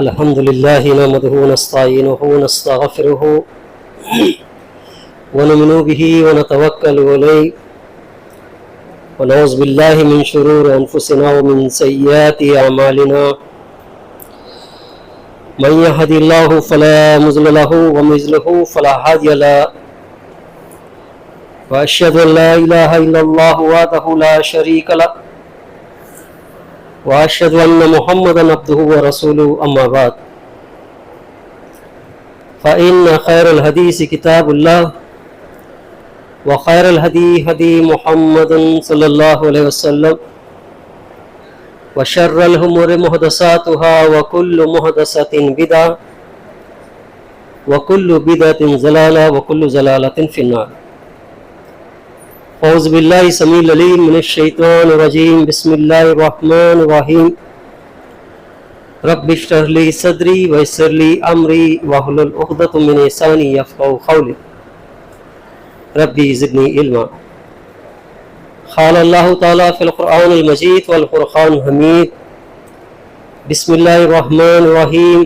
الحمد لله نحمده ونستعينه ونستغفره ونؤمن به ونتوكل عليه ونعوذ بالله من شرور أنفسنا ومن سيئات أعمالنا من يهد الله فلا مضل له ومن يضلل فلا هادي له وأشهد أن لا إله إلا الله وحده لا شريك له وأشهد أن محمدا عبده ورسوله أما بعد فإن خير الحديث كتاب الله وخير الهدي هدي محمد صلى الله عليه وسلم وشر الأمور محدثاتها وكل محدثة بدعة وكل بدعة ضلالة وكل ضلالة في النار. أعوذ بالله السميع العليم من الشيطان الرجيم. بسم الله الرحمن الرحيم. رب اشرح لي صدري ويسر لي أمري واحلل عقدة من لساني يفقهوا قولي. ربي زدني علما. قال الله تعالى في القرآن المجيد والفرقان الحميد. بسم الله الرحمن الرحيم.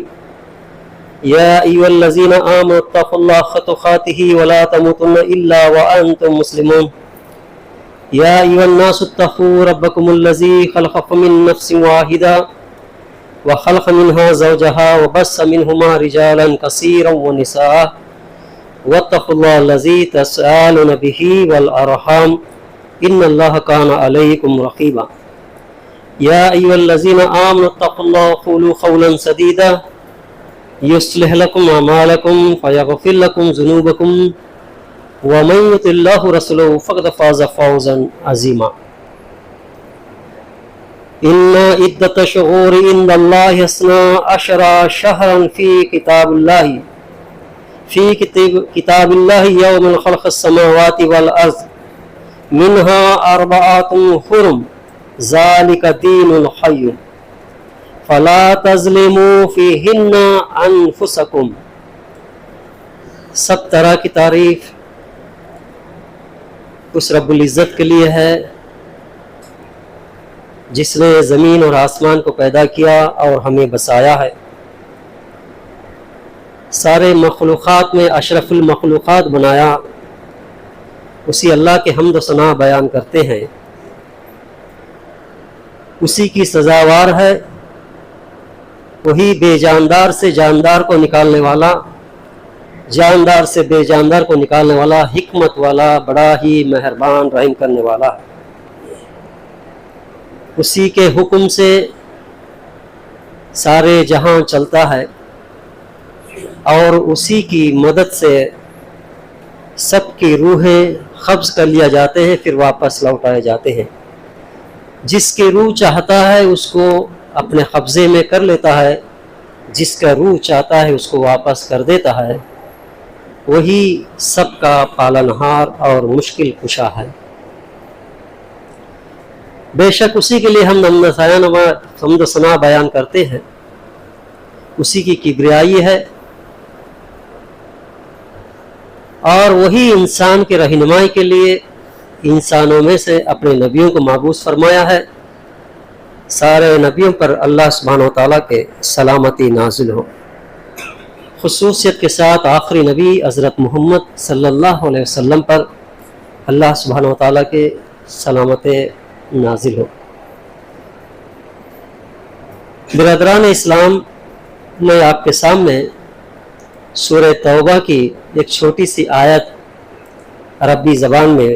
يا أيها الذين آمنوا اتقوا الله حق تقاته ولا تموتن إلا وأنتم مسلمون. يا أيها الناس اتقوا ربكم الذي خلقكم من نفس واحدة وخلق منها زوجها وبث منهما رجالا كثيرا ونساء واتقوا الله الذي تسألون به والأرحام إن الله كان عليكم رقيبا. يا أيها الذين آمنوا اتقوا الله وقولوا قولا سديدا يصلح لكم أعمالكم ويغفر لكم ذنوبكم ومن يطع الله ورسوله فقد فاز فوزا عظيما. إن عدة الشهور عند الله 12 شهرا في كتاب الله يوم خلق السماوات والأرض منها 4 حرم ذلك دين القيم فلا تظلموا فيهن أنفسكم. سب طرح کی تعریف اس رب العزت کے لیے ہے جس نے زمین اور آسمان کو پیدا کیا اور ہمیں بسایا ہے. سارے مخلوقات میں اشرف المخلوقات بنایا. اسی اللہ کے حمد و ثنا بیان کرتے ہیں. اسی کی سزاوار ہے. وہی بے جاندار سے جاندار کو نکالنے والا، جاندار سے بے جاندار کو نکالنے والا، حکمت والا، بڑا ہی مہربان رحم کرنے والا ہے. اسی کے حکم سے سارے جہاں چلتا ہے اور اسی کی مدد سے سب کی روحیں قبض کر لیا جاتے ہیں، پھر واپس لوٹائے جاتے ہیں. جس کی روح چاہتا ہے اس کو اپنے قبضے میں کر لیتا ہے، جس کا روح چاہتا ہے اس کو واپس کر دیتا ہے. وہی سب کا پالنہار اور مشکل کشا ہے. بے شک اسی کے لیے ہم حمد و ثنا بیان کرتے ہیں. اسی کی کبریائی ہے اور وہی انسان کے رہنمائی کے لیے انسانوں میں سے اپنے نبیوں کو مبعوث فرمایا ہے. سارے نبیوں پر اللہ سبحانہ و تعالیٰ کے سلامتی نازل ہو. خصوصیت کے ساتھ آخری نبی حضرت محمد صلی اللہ علیہ وسلم پر اللہ سبحانہ و تعالیٰ کے سلامت نازل ہو. برادران اسلام، میں آپ کے سامنے سورہ توبہ کی ایک چھوٹی سی آیت عربی زبان میں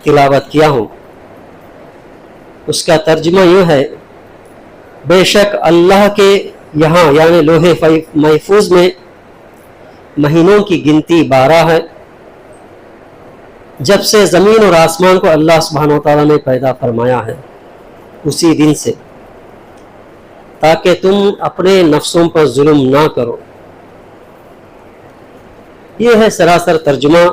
تلاوت کیا ہوں. اس کا ترجمہ یوں ہے: بے شک اللہ کے یہاں یعنی لوح محفوظ میں مہینوں کی گنتی 12 ہے، جب سے زمین اور آسمان کو اللہ سبحانہ و تعالیٰ نے پیدا فرمایا ہے اسی دن سے، تاکہ تم اپنے نفسوں پر ظلم نہ کرو. یہ ہے سراسر ترجمہ.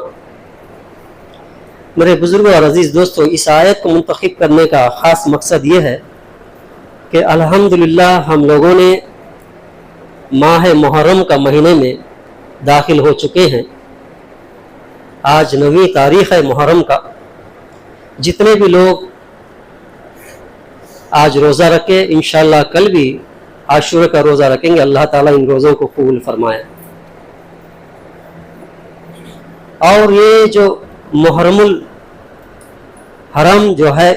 میرے بزرگوں اور عزیز دوستو، اس آیت کو منتخب کرنے کا خاص مقصد یہ ہے کہ الحمدللہ ہم لوگوں نے ماہ محرم کا مہینے میں داخل ہو چکے ہیں. آج 9ویں تاریخ ہے محرم کا. جتنے بھی لوگ آج روزہ رکھے، انشاءاللہ کل بھی आशूरा का रोज़ा रखेंगे, अल्लाह ताला इन रोज़ों को कबूल फरमाए। और ये जो मुहर्रमुल हरम जो है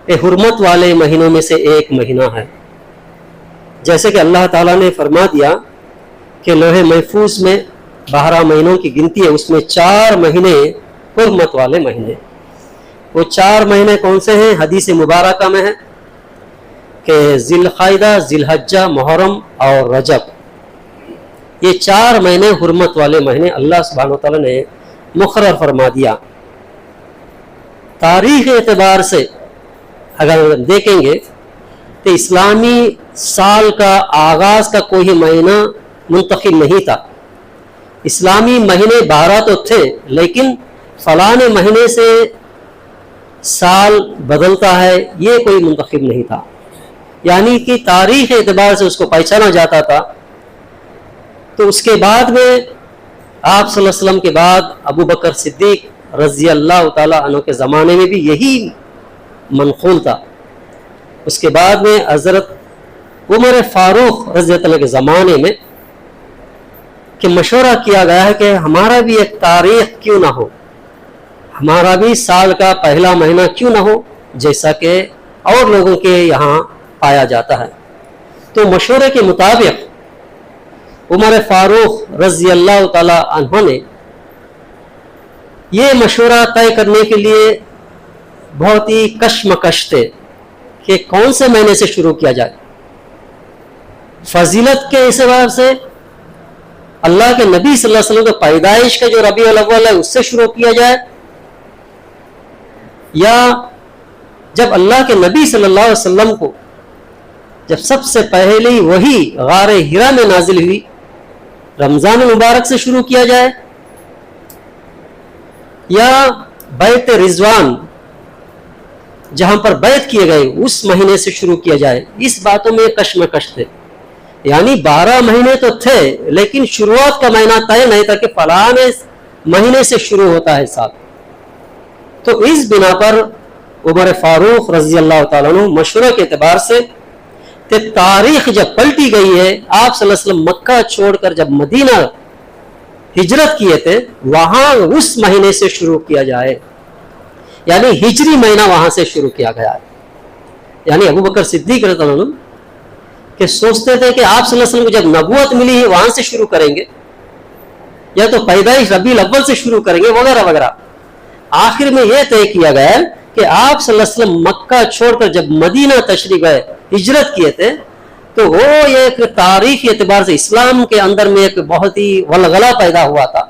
ये हुर्मत वाले महीनों में से एक महीना है। जैसे कि अल्लाह ताला ने फरमा दिया कि लोहे महफूज में 12 महीनों की गिनती है, उसमें 4 महीने हुर्मत वाले महीने। वो 4 महीने कौन से हैं? हदीस मुबारका में है कि ज़िलक़ाइदा, ज़िलहज्जा, मुहर्रम और रजब, ये 4 महीने हुर्मत वाले महीने अल्लाह सुब्हानहू व तआला ने मुक़र्रर फरमा दिया। तारीख़ एतबार से अगर देखेंगे तो इस्लामी साल का आगाज़ का कोई महीना मुंतखब नहीं था। इस्लामी महीने 12 तो थे, लेकिन फलाने महीने से साल बदलता है ये कोई मुंतखब नहीं था। यानी कि तारीख़ एतबार से उसको पहचाना जाता था। तो उसके बाद में आप सल्लल्लाहु अलैहि वसल्लम के बाद अबू बकर सिद्दीक रज़ी अल्लाह तआला अन्हु के ज़माने में भी यही मनक़ूल था। उसके बाद में हज़रत उमर फ़ारूक रज़ी अल्लाह के ज़माने में कि मशवरा किया गया है कि हमारा भी एक तारीख़ क्यों ना हो, हमारा भी साल का पहला महीना क्यों ना हो जैसा कि और लोगों के यहाँ पाया जाता है। तो मशवरे के मुताबिक उमर फ़ारूक रज़ी अल्लाह तआला अन्हु ने ये मशवरा तय करने के लिए बहुत ही कशमकश थे कि कौन से महीने से शुरू किया जाए। फजीलत के एतबार से अल्लाह के नबी सल्लल्लाहु अलैहि वसल्लम की पैदाइश का जो रबीउल अव्वल है उससे शुरू किया जाए, या जब अल्लाह के नबी सल्लल्लाहु अलैहि वसल्लम को जब सबसे पहले वही गारे हिरा में नाजिल हुई रमज़ान मुबारक से शुरू किया जाए, या बैत रिजवान जहां पर बैत किए गए उस महीने से शुरू किया जाए। इस बातों में कशमकश थे। यानी 12 महीने तो थे, लेकिन शुरुआत का महीना तय नहीं था कि फलाने महीने से शुरू होता है साल। तो इस बिना पर उमर फ़ारूक रज़ी अल्लाह तआला अन्हु मशवरे के एतबार से तारीख जब पलटी गई है, आप सल्लल्लाहु अलैहि वसल्लम मक्का छोड़कर जब मदीना हिजरत किए थे वहां उस महीने से शुरू किया जाए, यानी हिजरी महीना वहां से शुरू किया गया है। यानी अबू बकर सिद्दीक रज़ियल्लाहु अन्हु के सोचते थे कि आप सल्लल्लाहु अलैहि वसल्लम को जब नबूवत मिली है वहां से शुरू करेंगे, या तो पैदाइश रबीउल अव्वल से शुरू करेंगे वगैरह वगैरह। आखिर में यह तय किया गया कि आप सल्लल्लाहु अलैहि वसल्लम मक्का छोड़कर जब मदीना तशरीफ गए, हिजरत किए थे, तो वो एक तारीख एतबार से इस्लाम के अंदर में एक बहुत ही वलगला पैदा हुआ था।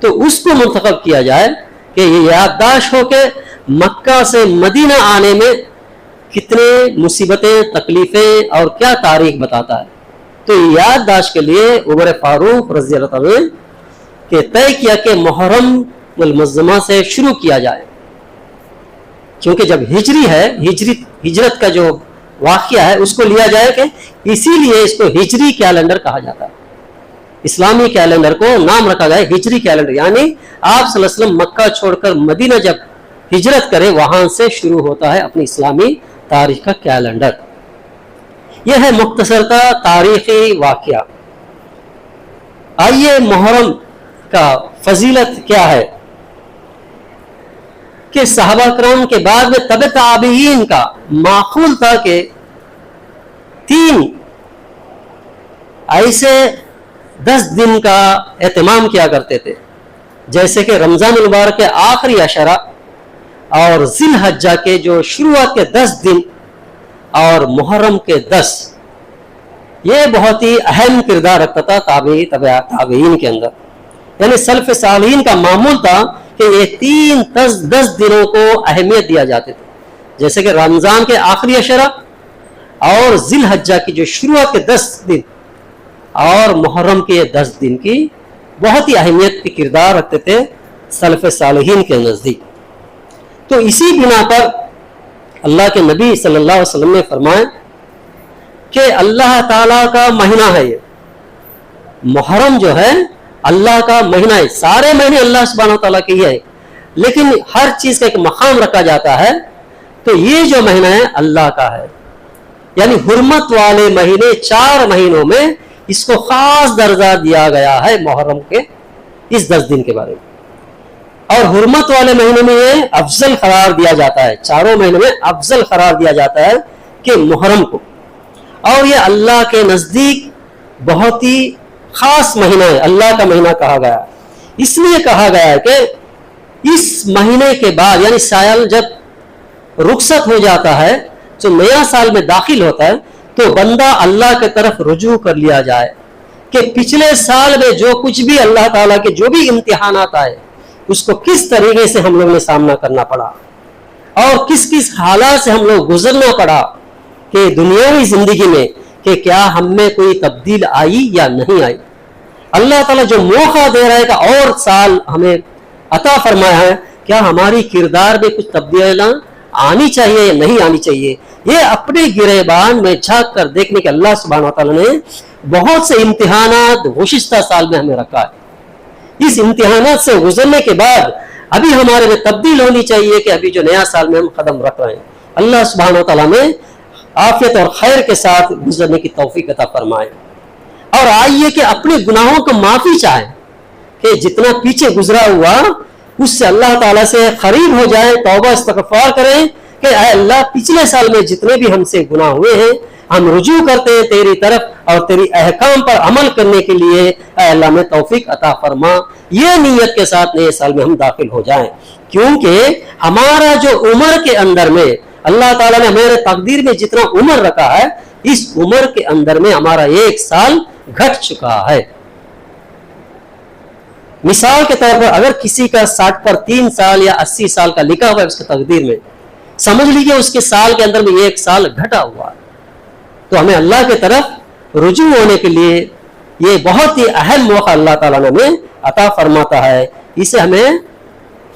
तो उसको मुंतखब किया जाए कि ये याददाश्त हो के मक्का से मदीना आने में कितने मुसीबतें, तकलीफें और क्या तारीख बताता है। तो याददाश्त के लिए उमर फ़ारूक रज़ी अल्लाह तआला के तय किया कि मुहर्रम मुअज़्ज़मा से शुरू किया जाए, क्योंकि जब हिजरी है, हिजरत का जो वाक़या है उसको लिया जाए कि इसीलिए इसको हिजरी कैलेंडर कहा जाता है। इस्लामी कैलेंडर को नाम रखा गया हिजरी कैलेंडर, यानी आप सल्लल्लाहु अलैहि वसल्लम मक्का छोड़कर मदीना जब हिजरत करे वहां से शुरू होता है अपनी इस्लामी तारीख का कैलेंडर। यह है मुख्तसरता तारीखी वाक़या। आइए मुहर्रम का फजीलत क्या है कि सहाबा कराम के बाद में तबे ताबीईन का माकूल था कि 3 ऐसे 10 दिन का एहतमाम किया करते थे, जैसे कि रमज़ान मुबारक के आखिरी अशरा और ज़िलहज्जा के जो शुरुआत के 10 दिन और मुहर्रम के 10। ये बहुत ही अहम किरदार रखता था ताबीईन के अंदर। यानी सल्फ़ सालिहीन का मामूल था कि ये 3-10 दिनों को अहमियत दिया जाते थे, जैसे कि रमज़ान के आखिरी अशरा और ज़िलहज्जा की जो शुरुआत के 10 दिन और मुहर्रम के 10 दिन की बहुत ही अहमियत की किरदार रखते थे सल्फ़ सालिहीन के नज़दीक। तो इसी बिना पर अल्लाह के नबी सल्लल्लाहु अलैहि वसल्लम ने फरमाया कि अल्लाह ताला का महीना है ये मुहर्रम, जो है अल्लाह का महीना है। सारे महीने अल्लाह सुब्हानहू व तआला के ही है, लेकिन हर चीज का एक मकाम रखा जाता है। तो ये जो महीना है अल्लाह का है, یعنی حرمت والے مہینے 4 مہینوں میں اس کو خاص درجہ دیا گیا ہے محرم کے اس 10 دن کے بارے میں، اور حرمت والے مہینے میں یہ افضل قرار دیا جاتا ہے، 4 مہینوں میں افضل قرار دیا جاتا ہے کہ محرم کو، اور یہ اللہ کے نزدیک بہت ہی خاص مہینہ ہے، اللہ کا مہینہ کہا گیا ہے۔ اس لیے کہا گیا ہے کہ اس مہینے کے بعد یعنی سال جب رخصت ہو جاتا ہے، جو نیا سال میں داخل ہوتا ہے، تو بندہ اللہ کی طرف رجوع کر لیا جائے کہ پچھلے سال میں جو کچھ بھی اللہ تعالیٰ کے جو بھی امتحانات آئے اس کو کس طریقے سے ہم لوگ نے سامنا کرنا پڑا، اور کس کس حالات سے ہم لوگ گزرنا پڑا کہ دنیاوی زندگی میں، کہ کیا ہم میں کوئی تبدیل آئی یا نہیں آئی۔ اللہ تعالیٰ جو موقع دے رہا ہے کہ اور سال ہمیں عطا فرمایا ہے، کیا ہماری کردار میں کچھ تبدیلیاں آنی چاہیے یا نہیں آنی چاہیے، یہ اپنے گریبان میں جھانک کر دیکھنے کے اللہ سبحانہ وتعالیٰ نے بہت سے امتحانات گزشتہ سال میں ہمیں رکھا ہے۔ اس امتحانات سے گزرنے کے بعد ابھی ہمارے میں تبدیل ہونی چاہیے کہ ابھی جو نیا سال میں ہم قدم رکھ رہے ہیں، اللہ سبحانہ وتعالیٰ نے عافیت اور خیر کے ساتھ گزرنے کی توفیق عطا فرمائے۔ اور آئیے کہ اپنے گناہوں کو معافی چاہیں، کہ جتنا پیچھے گزرا ہوا اس سے اللہ تعالیٰ سے قریب ہو جائیں، توبہ استغفار کریں کہ اے اللہ پچھلے سال میں جتنے بھی ہم سے گناہ ہوئے ہیں ہم رجوع کرتے ہیں تیری طرف، اور تیری احکام پر عمل کرنے کے لیے اے اللہ میں توفیق عطا فرما۔ یہ نیت کے ساتھ نئے سال میں ہم داخل ہو جائیں، کیونکہ ہمارا جو عمر کے اندر میں اللہ تعالیٰ نے ہمارے تقدیر میں جتنا عمر رکھا ہے، اس عمر کے اندر میں ہمارا 1 سال گھٹ چکا ہے۔ مثال کے طور پر اگر کسی کا 60 پر 3 سال یا 80 سال کا لکھا ہوا ہے اس کے تقدیر میں، سمجھ لیجیے اس کے سال کے اندر میں 1 سال گھٹا ہوا ہے، تو ہمیں اللہ کی طرف رجوع ہونے کے لیے یہ بہت ہی اہم موقع اللہ تعالیٰ نے ہمیں عطا فرماتا ہے، اسے ہمیں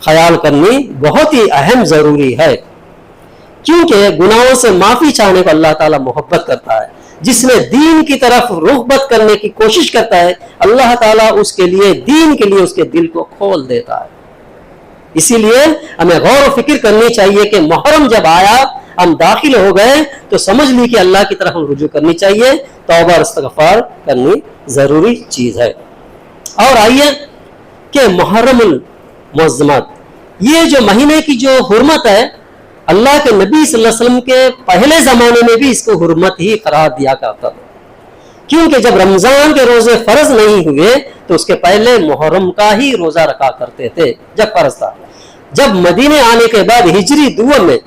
خیال کرنی بہت ہی اہم ضروری ہے، کیونکہ گناہوں سے معافی چاہنے کو اللہ تعالیٰ محبت کرتا ہے۔ جس میں دین کی طرف رغبت کرنے کی کوشش کرتا ہے، اللہ تعالیٰ اس کے لیے دین کے لیے اس کے دل کو کھول دیتا ہے۔ اسی لیے ہمیں غور و فکر کرنی چاہیے کہ محرم جب آیا ہم داخل ہو گئے تو سمجھ لی کہ اللہ کی طرف ہم رجوع کرنی چاہیے، توبہ اور استغفار کرنی ضروری چیز ہے۔ اور آئیے کہ محرم المعظمات، یہ جو مہینے کی جو حرمت ہے، اللہ کے نبی صلی اللہ علیہ وسلم کے پہلے زمانے میں بھی اس کو حرمت ہی قرار دیا کرتا تھا، کیونکہ جب رمضان کے روزے فرض نہیں ہوئے تو اس کے پہلے محرم کا ہی روزہ رکھا کرتے تھے جب فرض تھا۔ جب مدینے آنے کے بعد ہجری دوم میں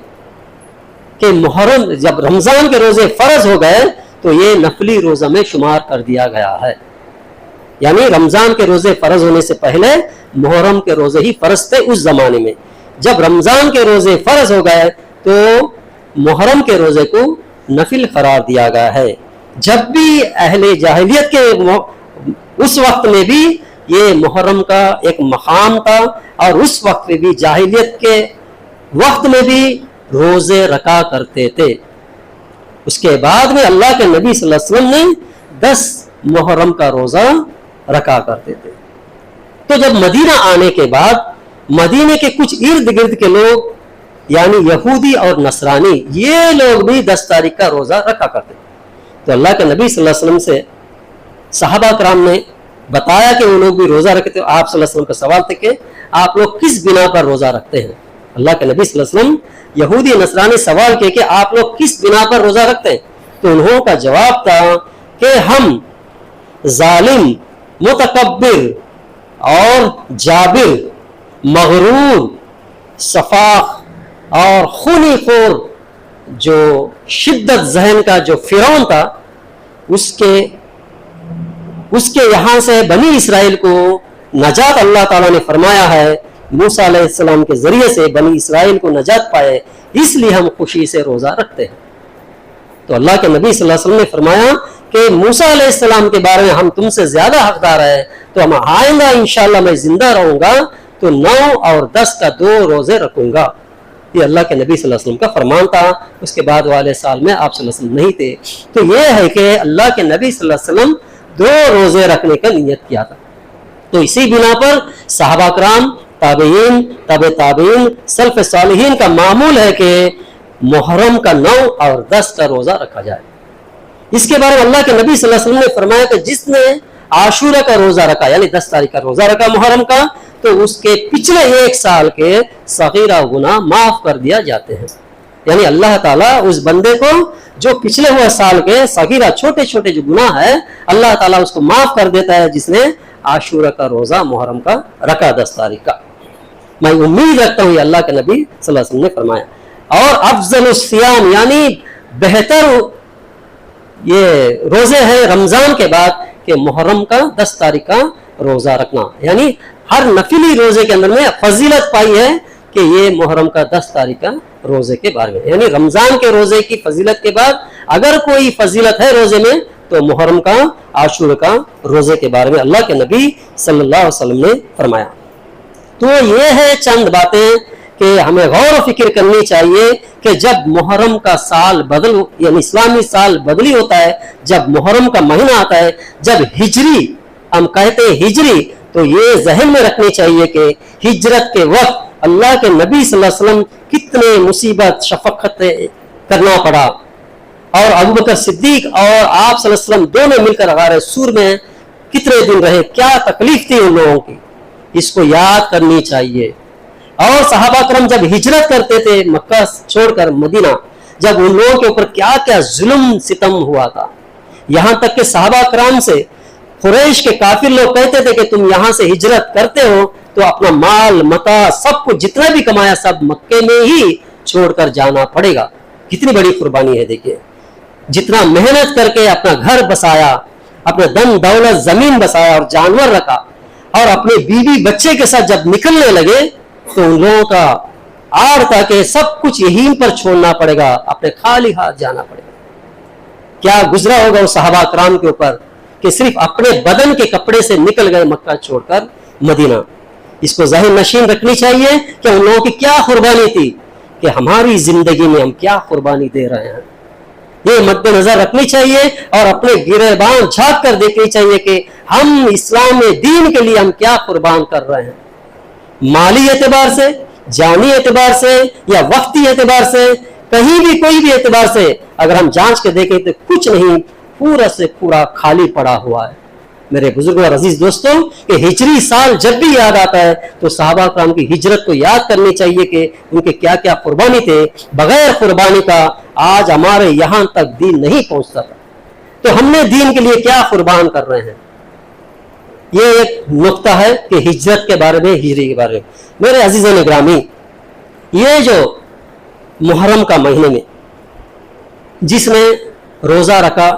کہ محرم جب رمضان کے روزے فرض ہو گئے تو یہ نفلی روزہ میں شمار کر دیا گیا ہے، یعنی رمضان کے روزے فرض ہونے سے پہلے محرم کے روزے ہی فرض تھے اس زمانے میں۔ جب رمضان کے روزے فرض ہو گئے تو محرم کے روزے کو نفل قرار دیا گیا ہے۔ جب بھی اہل جاہلیت کے اس وقت میں بھی یہ محرم کا ایک مقام تھا، اور اس وقت میں بھی جاہلیت کے وقت میں بھی روزے رکھا کرتے تھے۔ اس کے بعد میں اللہ کے نبی صلی اللہ علیہ وسلم نے 10 محرم کا روزہ رکھا کرتے تھے۔ تو جب مدینہ آنے کے بعد مدینے کے کچھ ارد گرد کے لوگ یعنی یہودی اور نصرانی، یہ لوگ بھی 10 تاریخ کا روزہ رکھا کرتے تھے۔ تو اللہ کے نبی صلی اللہ علیہ وسلم سے صحابہ کرام نے بتایا کہ وہ لوگ بھی روزہ رکھتے تھے۔ آپ صلی اللہ علیہ وسلم کا سوال تھا کہ آپ لوگ کس بنا پر روزہ رکھتے ہیں؟ اللہ کے نبی صلی اللہ علیہ وسلم یہودی نصرانی سوال کیے کہ آپ لوگ کس بنا پر روزہ رکھتے ہیں؟ تو انہوں کا جواب تھا کہ ہم ظالم، متکبر اور جابر، مغرور، صفاق اور خونی خور جو شدت ذہن کا جو فرعون تھا، اس کے یہاں سے بنی اسرائیل کو نجات اللہ تعالیٰ نے فرمایا ہے، موسیٰ علیہ السلام کے ذریعے سے بنی اسرائیل کو نجات پائے، اس لیے ہم خوشی سے روزہ رکھتے ہیں۔ تو اللہ کے نبی صلی اللہ علیہ وسلم نے فرمایا کہ موسیٰ علیہ السلام کے بارے میں ہم تم سے زیادہ حقدار ہیں، تو ہم آئندہ انشاءاللہ میں زندہ رہوں گا تو 9 اور 10 کا 2 روزے رکھوں گا۔ یہ اللہ کے نبی صلی اللہ علیہ وسلم کا فرمان تھا۔ اس کے بعد والے سال میں آپ صلی اللہ علیہ وسلم نہیں تھے۔ تو یہ ہے کہ اللہ کے نبی صلی اللہ علیہ وسلم 2 روزے رکھنے کا نیت کیا تھا۔ تو اسی بنا پر صحابہ کرام، تابعین، تابعین، سلف صالحین کا معمول ہے کہ محرم کا 9 اور 10 کا روزہ رکھا جائے۔ اس کے بارے میں اللہ کے نبی صلی اللہ علیہ وسلم نے فرمایا کہ جس نے عاشورہ کا روزہ رکھا یعنی 10 تاریخ کا روزہ رکھا محرم کا تو اس کے پچھلے 1 سال کے صغیرہ گناہ معاف کر دیا جاتے ہیں۔ یعنی اللہ تعالیٰ اس بندے کو جو پچھلے ہوئے سال کے صغیرہ چھوٹے چھوٹے جو گناہ ہے اللہ تعالیٰ اس کو معاف کر دیتا ہے جس نے عاشورہ کا روزہ محرم کا رکھا 10 تاریخ کا۔ میں امید رکھتا ہوں یہ اللہ کے نبی صلی اللہ علیہ وسلم نے فرمایا۔ اور افضل الصیام یعنی بہتر یہ روزے ہیں رمضان کے بعد کہ محرم کا 10 تاریخ کا روزہ رکھنا، یعنی ہر نفلی روزے کے اندر میں فضیلت پائی ہے کہ یہ محرم کا 10 تاریخ کا روزے کے بارے میں، یعنی رمضان کے روزے کی فضیلت کے بعد اگر کوئی فضیلت ہے روزے میں تو محرم کا عاشورہ کا روزے کے بارے میں اللہ کے نبی صلی اللہ علیہ وسلم نے فرمایا۔ تو یہ ہے چند باتیں کہ ہمیں غور و فکر کرنی چاہیے کہ جب محرم کا سال یعنی اسلامی سال بدلی ہوتا ہے، جب محرم کا مہینہ آتا ہے، جب ہجری ہم کہتے ہیں ہجری، تو یہ ذہن میں رکھنی چاہیے کہ ہجرت کے وقت اللہ کے نبی صلی اللہ علیہ وسلم کتنے مصیبت شفقت کرنا پڑا، اور ابوبکر صدیق اور آپ صلی اللہ علیہ وسلم دونوں مل کر غار سور میں کتنے دن رہے، کیا تکلیف تھی ان لوگوں کی، اس کو یاد کرنی چاہیے۔ اور صحابہ کرام جب ہجرت کرتے تھے مکہ چھوڑ کر مدینہ، جب ان لوگوں کے اوپر کیا کیا ظلم ستم ہوا تھا، یہاں تک کہ صحابہ کرام سے قریش کے کافر لوگ کہتے تھے کہ تم یہاں سے ہجرت کرتے ہو تو اپنا مال متاع سب کچھ جتنا بھی کمایا سب مکے میں ہی چھوڑ کر جانا پڑے گا۔ کتنی بڑی قربانی ہے، دیکھیے جتنا محنت کر کے اپنا گھر بسایا، اپنا دم دولت زمین بسایا اور جانور رکھا، اور اپنے بیوی بچے کے ساتھ جب نکلنے لگے تو ان لوگوں کا آڑ تھا کہ سب کچھ یہیں پر چھوڑنا پڑے گا، اپنے خالی ہاتھ جانا پڑے گا۔ کیا گزرا ہوگا اس صحابہ کرام کے اوپر کہ صرف اپنے بدن کے کپڑے سے نکل گئے مکہ چھوڑ کر مدینہ۔ اس کو ذہن نشین رکھنی چاہیے کہ ان لوگوں کی کیا قربانی تھی، کہ ہماری زندگی میں ہم کیا قربانی دے رہے ہیں، یہ مد نظر رکھنی چاہیے، اور اپنے گریبان جھانک کر دیکھنی چاہیے کہ ہم اسلام دین کے لیے ہم کیا قربان کر رہے ہیں، مالی اعتبار سے، جانی اعتبار سے یا وقتی اعتبار سے، کہیں بھی کوئی بھی اعتبار سے اگر ہم جانچ کے دیکھیں تو کچھ نہیں، پورا سے پورا خالی پڑا ہوا ہے۔ میرے بزرگوں اور عزیز دوستوں کہ ہجری سال جب بھی یاد آتا ہے تو صحابہ کرام کی ہجرت کو یاد کرنی چاہیے کہ ان کے کیا کیا قربانی تھے، بغیر قربانی کا آج ہمارے یہاں تک دین نہیں پہنچتا تھا، تو ہم نے دین کے لیے کیا قربان کر رہے ہیں۔ یہ ایک نقطہ ہے کہ ہجرت کے بارے میں، ہجری کے بارے میں۔ میرے عزیزان گرامی، یہ جو محرم کا مہینے میں جس نے روزہ رکھا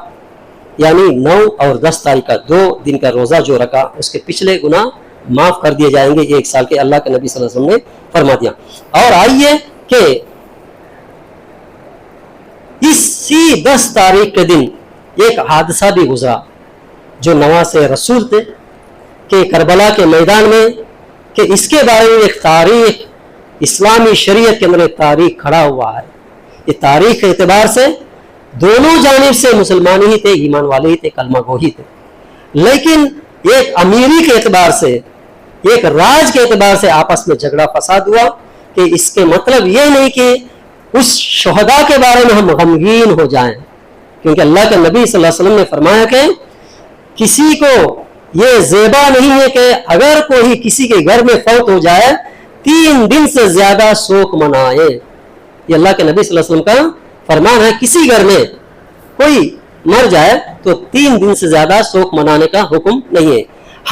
یعنی 9 اور 10 تاریخ کا 2 دن کا روزہ جو رکھا اس کے پچھلے گناہ معاف کر دیے جائیں گے 1 سال کے، اللہ کے نبی صلی اللہ علیہ وسلم نے فرما دیا۔ اور آئیے کہ اسی 10 تاریخ کے دن ایک حادثہ بھی گزرا جو نواز رسول تھے کہ کربلا کے میدان میں، کہ اس کے بارے میں ایک تاریخ اسلامی شریعت کے اندر ایک تاریخ کھڑا ہوا ہے۔ یہ تاریخ کے اعتبار سے دونوں جانب سے مسلمان ہی تھے، ایمان والے ہی تھے، کلمہ گو ہی تھے، لیکن ایک امیری کے اعتبار سے، ایک راج کے اعتبار سے آپس میں جھگڑا فساد ہوا، کہ اس کے مطلب یہ نہیں کہ اس شہداء کے بارے میں ہم غمگین ہو جائیں، کیونکہ اللہ کے نبی صلی اللہ علیہ وسلم نے فرمایا کہ کسی کو یہ زیبا نہیں ہے کہ اگر کوئی کسی کے گھر میں فوت ہو جائے 3 دن سے زیادہ شوق منائے۔ یہ اللہ کے نبی صلی اللہ علیہ وسلم کا فرمان ہے، کسی گھر میں کوئی مر جائے تو 3 دن سے زیادہ شوق منانے کا حکم نہیں ہے۔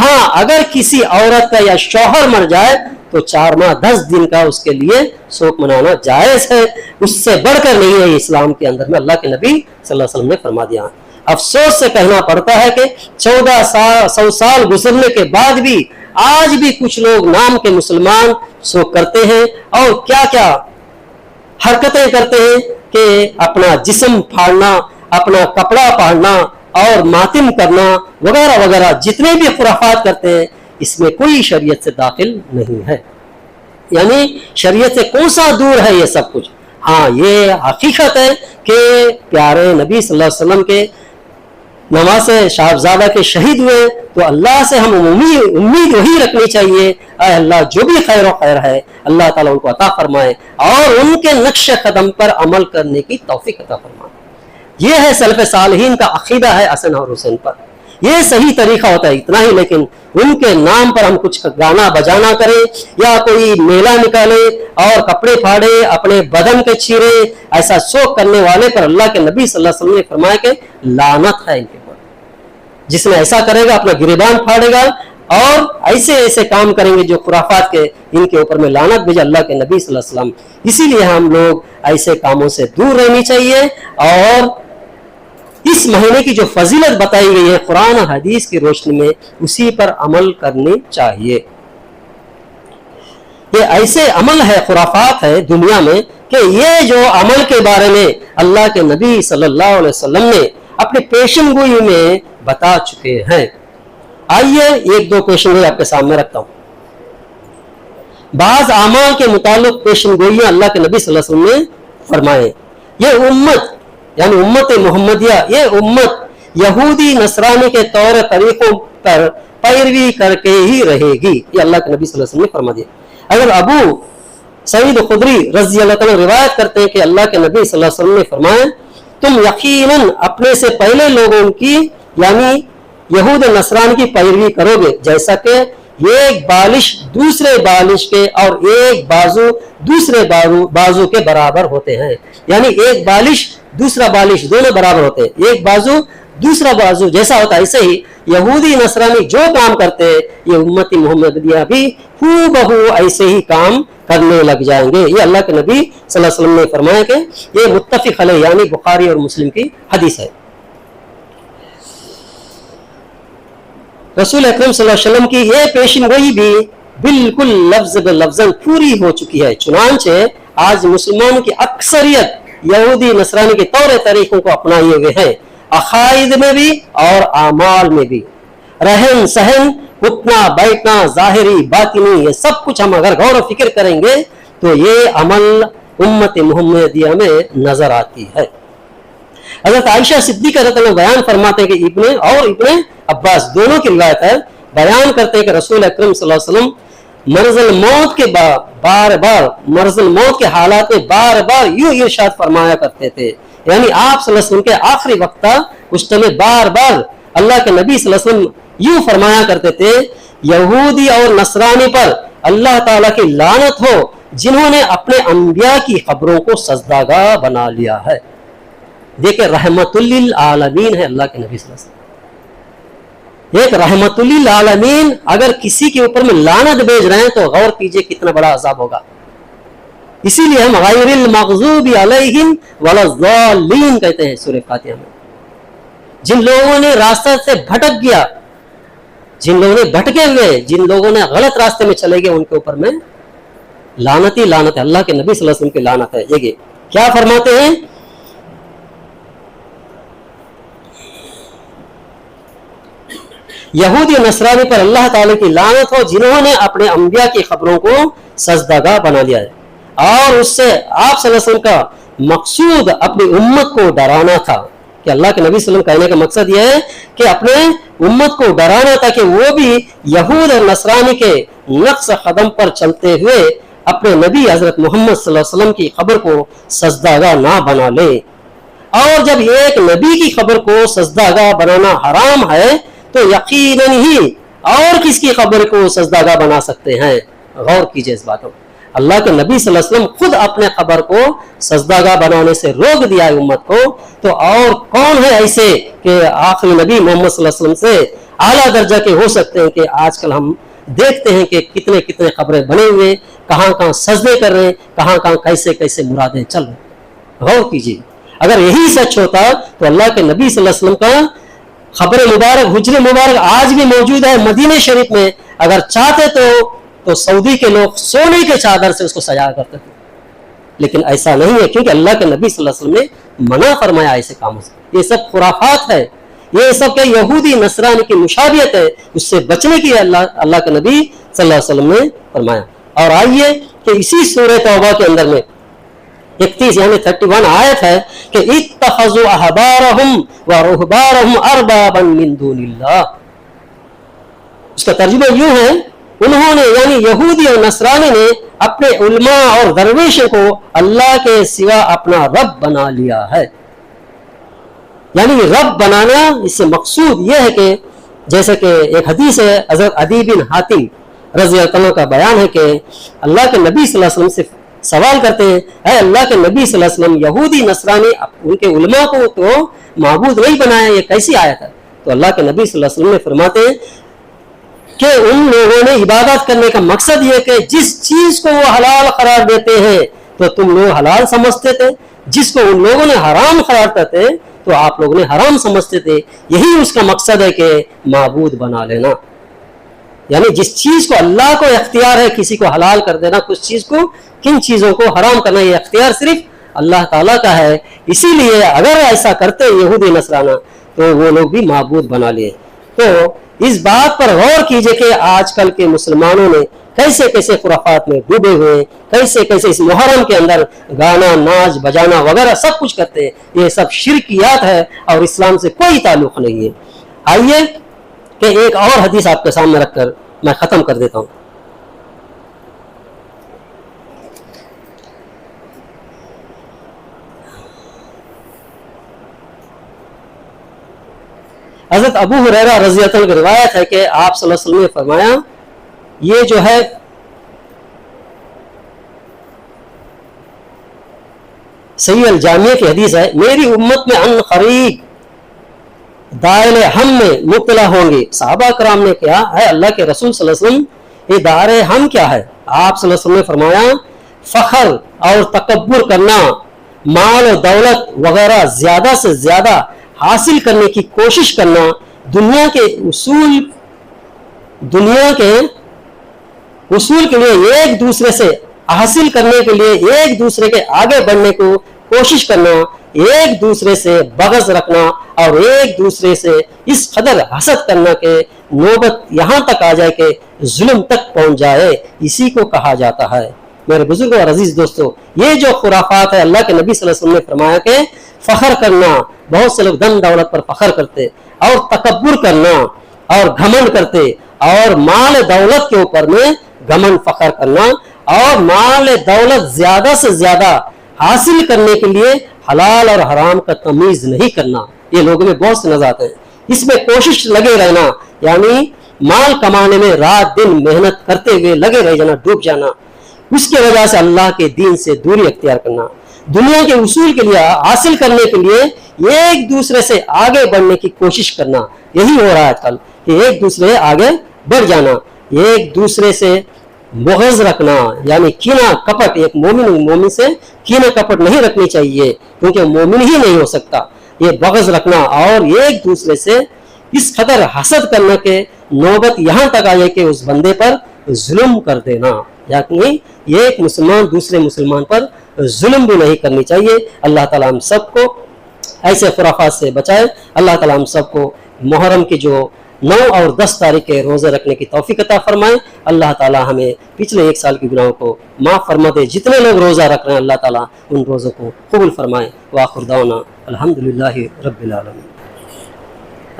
ہاں اگر کسی عورت کا یا شوہر مر جائے تو 4 ماہ 10 دن کا اس کے لیے شوق منانا جائز ہے، اس سے بڑھ کر نہیں ہے اسلام کے اندر میں، اللہ کے نبی صلی اللہ علیہ وسلم نے فرما دیا۔ افسوس سے کہنا پڑتا ہے کہ 1400 سال گزرنے کے بعد بھی آج بھی کچھ لوگ نام کے مسلمان شوق کرتے ہیں اور کیا کیا حرکتیں کرتے ہیں کہ اپنا جسم پھاڑنا، اپنا کپڑا پہننا اور ماتم کرنا وغیرہ وغیرہ، جتنے بھی خرافات کرتے ہیں اس میں کوئی شریعت سے داخل نہیں ہے، یعنی شریعت سے کون سا دور ہے یہ سب کچھ۔ ہاں یہ حقیقت ہے کہ پیارے نبی صلی اللہ علیہ وسلم کے नवाज साहबजादा के शहीद हुए तो अल्लाह से हम उम्मीद वही रखनी चाहिए, ऐ अल्लाह जो भी खैर खैर है अल्लाह ताला उनको अता फरमाए और उनके नक्श कदम पर अमल करने की तौफीक अता फरमाए। ये है सलफ़ सालिहीन का अकीदा है हसन और हुसैन पर, ये सही तरीका होता है इतना ही। लेकिन उनके नाम पर हम कुछ गाना बजाना करें या कोई मेला निकाले और कपड़े फाड़े, अपने बदन के चीरे, ऐसा शौक करने वाले पर अल्लाह के नबी सल्लल्लाहु अलैहि वसल्लम ने फरमाया कि लानत है इनके ऊपर। जिसने ऐसा करेगा अपना गिरेबान फाड़ेगा और ऐसे ऐसे काम करेंगे जो खुराफात के, इनके ऊपर में लानत भेजा अल्लाह के नबी सल्लल्लाहु अलैहि वसल्लम। इसीलिए हम लोग ऐसे कामों से दूर रहनी चाहिए और इस महीने की जो फजीलत बताई गई है कुरान और हदीस की रोशनी में, उसी पर अमल करनी चाहिए। ये ऐसे अमल है, खुराफात है दुनिया में कि ये जो अमल के बारे में अल्लाह के नबी सल्लल्लाहु अलैहि वसल्लम ने अपने पेशन गोई में बता चुके हैं। आइए एक दो पेशन गोई आपके सामने रखता हूं। बाज अमाल के मुतालिक पेशन गोइयां अल्लाह के नबी सल्लल्लाहु अलैहि वसल्लम ने फरमाए। ये उम्मत यानी उम्मत मोहम्मदिया, ये उम्मत यहूदी नसरानी के तौर तरीकों पर पैरवी करके ही रहेगी, ये अल्लाह के नबी सल्लल्लाहु अलैहि वसल्लम ने फरमा दिया। अगर अबू सईद खुदरी रज़ी अल्लाह तआला रिवायत करते हैं कि अल्लाह के नबी सल्लल्लाहु अलैहि वसल्लम ने फरमाया, तुम यकीनन अपने से पहले लोगों की यानी यहूद नसरानी की पैरवी करोगे, जैसा कि एक बालिश दूसरे बालिश के और एक बाजू दूसरे बाजू के बराबर होते हैं। यानी एक बालिश दूसरा बालिश दोनों बराबर होते हैं, एक बाजू दूसरा बाजू जैसा होता है। ऐसे ही यहूदी नसरानी जो काम करते हैं ये उम्मती मोहम्मदिया भी हूबहू ऐसे ही काम करने लग जाएंगे। ये अल्लाह के नबी सल्लल्लाहु अलैहि वसल्लम ने फरमाया कि ये मुत्तफ़िक़ अलैह यानी बुखारी और मुस्लिम की हदीस है। रसूल अकरम सल्लल्लाहु अलैहि वसल्लम की ये पेशन गोई भी बिल्कुल लफ्ज़ ब लफ्ज़न पूरी हो चुकी है। चुनांचे आज मुसलमानों की अक्सरियत यहूदी नसरानी के तौर तरीकों को अपनाए हुए हैं, अकायद में भी और आमाल में भी। रहन सहन, उठना बैठना, जाहिरी बातिनी, ये सब कुछ हम अगर गौर फिक्र करेंगे तो ये अमल उम्मत मुहम्मदिया में नजर आती है। हज़रत आयशा सिद्दीक़ा रज़ियल्लाहु अन्हा बयान फरमाते हैं कि इब्ने अब्बास दोनों की रिवायत है, बयान करते हैं कि रसूल अकरम सल्लल्लाहु अलैहि वसल्लम मरज़ल मौत के बार बार मरज़ल मौत के हालात में बार बार यूं इरशाद फरमाया करते थे। यानी आप सल्लल्लाहु अलैहि वसल्लम के आखिरी वक्त था, उस समय बार बार अल्लाह के नबी सल्लल्लाहु अलैहि वसल्लम यूं फरमाया करते थे, यहूदी और नसरानी पर अल्लाह ताला की लानत हो जिन्होंने अपने अंबिया की खबरों को सजदागाह बना लिया है। देखिए रहमतुल लिल आलमीन है अल्लाह के नबी सल्लल्लाहु अलैहि वसल्लम, एक रहमतुल लिल आलमीन अगर किसी के ऊपर में लानत भेज रहे हैं तो गौर कीजिए कितना बड़ा अजाब होगा। इसीलिए हम गैरिल मग़ज़ूबि अलैहिम वलज़्ज़ालीन कहते हैं सूरह फातिहा में। जिन लोगों ने रास्ते से भटक गया, जिन लोगों ने भटके हुए, जिन लोगों ने गलत रास्ते में चले गए, उनके ऊपर में लानत ही लानत है, अल्लाह के नबी सल्लल्लाहु अलैहि वसल्लम की लानत है। देखिए क्या फरमाते हैं, यहूदी नसरानी पर अल्लाह ताला की लानत हो जिन्होंने अपने अंबिया की खबरों को सजदागाह बना लिया है। और उससे आप सल्लल्लाहु अलैहि वसल्लम का मकसूद अपनी उम्मत को डराना था कि अल्लाह के नबी सल्लल्लाहु अलैहि वसल्लम कहने का मकसद यह है कि अपने उम्मत को डराना था कि वो भी यहूद और नसरानी के नक्श कदम पर चलते हुए अपने नबी हजरत मोहम्मद सल्लल्लाहु अलैहि वसल्लम की खबर को सजदागाह ना बना ले। और जब एक नबी की खबर को सजदागाह बनाना हराम है तो यकीनन ही और किसकी खबर को सजदागाह बना सकते हैं। गौर कीजिए इस बातों। अल्लाह के नबी सल्लल्लाहु अलैहि वसल्लम खुद अपने खबर को सजदागाह बनाने से रोक दिया है उम्मत को, तो और कौन है ऐसे कि आखिरी नबी मोहम्मद सल्लल्लाहु अलैहि वसल्लम से आला दर्जा के हो सकते हैं कि आजकल हम देखते हैं कि कितने कितने खबरें बने हुए, कहाँ कहाँ सजदे कर रहे हैं, कहाँ कहाँ कैसे कैसे मुरादें चल रही। गौर कीजिए, अगर यही सच होता तो अल्लाह के नबी सल्लल्लाहु अलैहि वसल्लम का खबर मुबारक हुज्र मुबारक आज भी मौजूद है मदीने शरीफ में। अगर चाहते तो सऊदी के लोग सोने के चादर से उसको सजाया करते थे, लेकिन ऐसा नहीं है क्योंकि अल्लाह के नबी सल्लल्लाहु अलैहि वसल्लम ने मना फरमाया ऐसे कामों से। ये सब खुराफात है, ये सब क्या यहूदी नसरानी की मुशाबियत है, उससे बचने की अल्लाह के नबी सल्लल्लाहु अलैहि वसल्लम ने फरमाया। और आइए कि इसी सूरह तौबा के अंदर में 31 यानी 31 आयत है कि इत्तखज़ू अहबारहुम व रुहबारहुम अरबाबन मिन दूनिल्लाह। उसका तर्जुमा यूं है, उन्होंने यानी यहूदी और नसरानी ने अपने उलमा और दरवेशों को अल्लाह के सिवा अपना रब बना लिया है। यानी रब बनाना, इससे मकसूद यह है कि जैसे कि एक हदीस है हज़रत अदी बिन हातिम रज़ी अल्लाह का बयान है कि अल्लाह के नबी सल्लल्लाहु अलैहि वसल्लम से सवाल करते हैं, ऐ अल्लाह के नबी सल्लल्लाहु अलैहि वसल्लम, यहूदी नसरानी उनके उलमा को तो माबूद नहीं बनाया, ये कैसी आयत है? तो अल्लाह के नबी सल्लल्लाहु अलैहि वसल्लम ने फरमाते हैं कि उन लोगों ने इबादत करने का मकसद ये कि जिस चीज को वो हलाल करार देते हैं तो तुम लोग हलाल समझते थे, जिसको उन लोगों ने हराम करार करते तो आप लोगों ने हराम समझते थे। यही उसका मकसद है कि माबूद बना लेना, यानी जिस चीज को अल्लाह को इख्तियार है किसी को हलाल कर देना, कुछ चीज को, किन चीजों को हराम करना, ये इख्तियार सिर्फ अल्लाह ताला का है। इसीलिए अगर ऐसा करते यहूदी नसराना तो वो लोग भी माबूद बना लिए। तो इस बात पर गौर कीजिए कि आजकल के मुसलमानों ने कैसे कैसे खुराफात में डूबे हुए, कैसे कैसे इस मुहर्रम के अंदर गाना, नाच, बजाना वगैरह सब कुछ करते हैं। ये सब शिरकियात है और इस्लाम से कोई ताल्लुक नहीं है। आइए कि एक और हदीस आपके सामने रखकर मैं खत्म कर देता हूं। हज़रत अबू हुरैरा रज़ी अल्लाह अन्हु की रिवायत है कि आप सल्लल्लाहु अलैहि वसल्लम ने फरमाया, ये जो है सही अल जामिया की हदीस है, मेरी उम्मत में अन खरीब दायरे हम में मुब्तला होंगे। सहाबा कराम ने क्या है, अल्लाह के रसूल सल्लल्लाहु अलैहि वसल्लम, ये दायरे हम क्या है? आप सल्लल्लाहु अलैहि वसल्लम ने फरमाया, फखर और तकब्बुर करना, माल और दौलत वगैरह ज्यादा से ज्यादा हासिल करने की कोशिश करना, दुनिया के उसूल के लिए एक दूसरे से हासिल करने के लिए एक दूसरे के आगे बढ़ने को कोशिश करना, एक दूसरे से बग़ज़ रखना और एक दूसरे से इस कदर हसद करना कि नौबत यहाँ तक आ जाए कि जुल्म तक पहुँच जाए, इसी को कहा जाता है। मेरे बुजुर्ग और अजीज दोस्तों, ये जो खुराफात है, अल्लाह के नबी सल्लल्लाहु अलैहि वसल्लम ने फरमाया कि फखर करना, बहुत से लोग धन दौलत पर फखर करते और तकब्बुर करना और घमंड करते, और माल दौलत के ऊपर में घमंड फखर करना और माल दौलत ज्यादा से ज्यादा हासिल करने के लिए हलाल और हराम का तमीज नहीं करना, ये लोगों में बहुत से नजर आते हैं। इसमें कोशिश लगे रहना, यानी माल कमाने में रात दिन मेहनत करते हुए लगे रह जाना, डूब जाना, उसके वजह से अल्लाह के दीन से दूरी अख्तियार करना, दुनिया के उसूल के लिए हासिल करने के लिए एक दूसरे से आगे बढ़ने की कोशिश करना। यही हो रहा है आजकल कि एक दूसरे आगे बढ़ जाना, एक दूसरे से बुग़्ज़ रखना, यानी कीना कपट। एक मोमिन से कीना कपट नहीं रखनी चाहिए, क्योंकि मोमिन ही नहीं हो सकता। ये बुग़्ज़ रखना और एक दूसरे से इस कदर हसद करना के नौबत यहाँ तक आ जाए कि उस बंदे पर जुल्म कर देना, यानी एक मुसलमान दूसरे मुसलमान पर जुल्म भी नहीं करनी चाहिए। अल्लाह ताला हम सबको ऐसे खुराफात से बचाए। अल्लाह ताला हम सबको मुहर्रम की जो 9 और 10 तारीख के रोज़े रखने की तौफीक अता फरमाए। अल्लाह ताला हमें पिछले 1 साल की गुनाहों को माफ़ फरमा दे। जितने लोग रोज़ा रख रहे हैं अल्लाह ताला उन रोज़ों को कबूल फरमाए। वाखिर दावना अल्हम्दुलिल्लाहि रब्बिल आलमीन।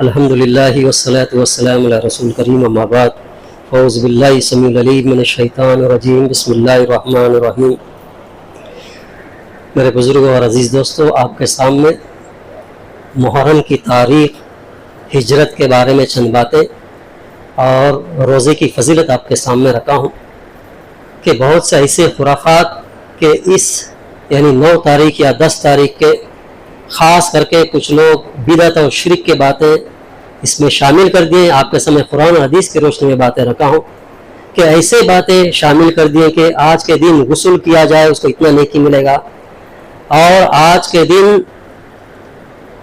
अल्हम्दुलिल्लाहि वस्सलातु वस्सलामु अला रसूल करीम, अम्मा बाद, औज़ु बिल्लाहि समीउल अलीम मिनश शैतानिर रजीम, बिस्मिल्लाहिर रहमानिर रहीम। मेरे बुजुर्गों और अजीज़ दोस्तों, आपके सामने मुहर्रम की तारीख़, हिजरत के बारे में चंद बातें और रोज़े की फजीलत आपके सामने रखा हूँ कि बहुत से ऐसे खुराफात के इस यानी 9 तारीख या 10 तारीख के ख़ास करके कुछ लोग बिदअत और शिरक के बातें इसमें शामिल कर दिए। आपके समय कुरान और हदीस की रोशनी में बातें रखा हूँ कि ऐसे बातें शामिल कर दिए कि आज के दिन गुस्ल किया जाए उसको इतना नेकी मिलेगा, और आज के दिन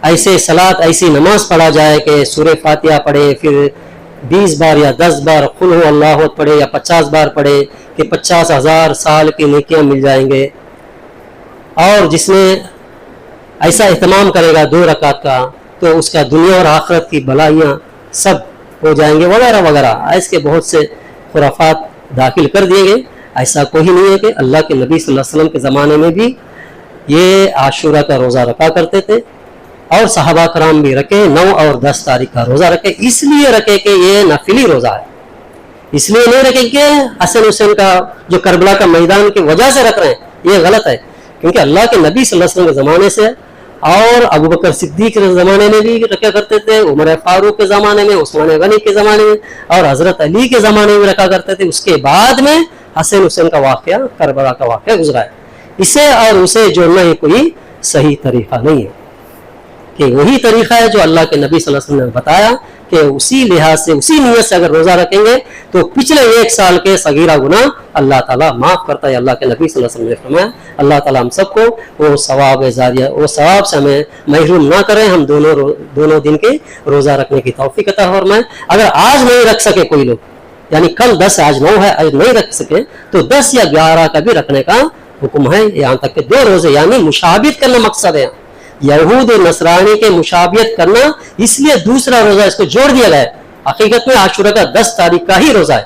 ऐसे सलात ऐसी नमाज पढ़ा जाए कि सूरह फातिहा पढ़े, फिर 20 बार या 10 बार कुल हु अल्लाह पढ़े या 50 बार पढ़े कि 50,000 साल की नेकियां मिल जाएंगे। और जिसने ऐसा एहतमाम करेगा 2 रकात का तो उसका दुनिया और आखिरत की भलाइयाँ सब हो जाएंगे वगैरह वगैरह। ऐसे बहुत से खुराफात दाखिल कर दिए गए। ऐसा कोई नहीं है कि अल्लाह के नबी सल्लल्लाहु अलैहि वसल्लम के ज़माने में भी یہ عاشورہ کا روزہ رکھا کرتے تھے اور صحابہ کرام بھی رکھے 9 اور 10 تاریخ کا روزہ رکھے. اس لیے رکھے کہ یہ نفلی روزہ ہے, اس لیے نہیں رکھے کہ حسن حسین کا جو کربلا کا میدان کی وجہ سے رکھ رہے ہیں, یہ غلط ہے. کیونکہ اللہ کے نبی صلی اللہ علیہ وسلم کے زمانے سے اور ابو بکر صدیق کے زمانے میں بھی رکھا کرتے تھے, عمر فاروق کے زمانے میں, عثمان غنی کے زمانے میں اور حضرت علی کے زمانے میں رکھا کرتے تھے. اس کے بعد میں حسن حسین کا واقعہ, کربلا کا واقعہ گزرا ہے. اسے اور اسے جوڑنا یہ کوئی صحیح طریقہ نہیں ہے, کہ وہی طریقہ ہے جو اللہ کے نبی صلی اللہ علیہ وسلم نے بتایا کہ اسی لحاظ سے, اسی نیت سے اگر روزہ رکھیں گے تو پچھلے 1 سال کے صغیرہ گناہ اللہ تعالیٰ معاف کرتا ہے. اللہ کے نبی صلی اللہ علیہ وسلم نے فرمایا اللہ تعالیٰ ہم سب کو وہ ثواب زاریہ, وہ ثواب سے ہمیں محروم نہ کریں, ہم دونوں دن کے روزہ رکھنے کی توفیق عطا فرمائے. اگر آج نہیں رکھ سکے کوئی لوگ, یعنی کل 10 آج 9 ہے, آج نہیں رکھ سکے تو 10 یا 11 کا بھی رکھنے کا حکم ہے. یہاں تک کہ 2 روزے یعنی مشابہت کرنا مقصد ہے, یہود و نصرانی کے مشابہت کرنا, اس لیے دوسرا روزہ اس کو جوڑ دیا گیا ہے. حقیقت میں عاشورہ کا 10 تاریخ کا ہی روزہ ہے,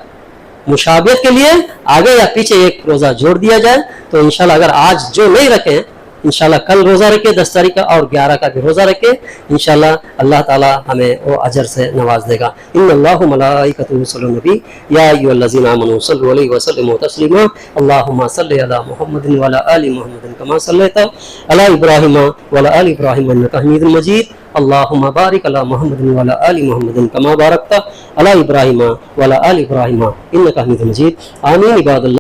مشابہت کے لیے آگے یا پیچھے ایک روزہ جوڑ دیا جائے. تو انشاءاللہ اگر آج جو نہیں رکھیں انشاءاللہ کل روزہ رکھے 10 تاریخ کا اور 11 کا بھی روزہ رکھے, انشاءاللہ اللہ تعالی ہمیں وہ اجر سے نواز دے گا. ان اللہ ملائکۃ یصلون نبی یا ایھا الذین آمنوا صلوا علیہ وسلموا تسلیما. اللهم صل علی محمد وعلی آل محمد کما صلیت علی ابراہیم وعلی آل ابراہیم انک حمید مجید. اللهم بارک علی محمد وعلی آل محمد کما بارکت علی ابراہیم وعلی آل ابراہیم انک حمید مجید. آمین. عباد اللہ.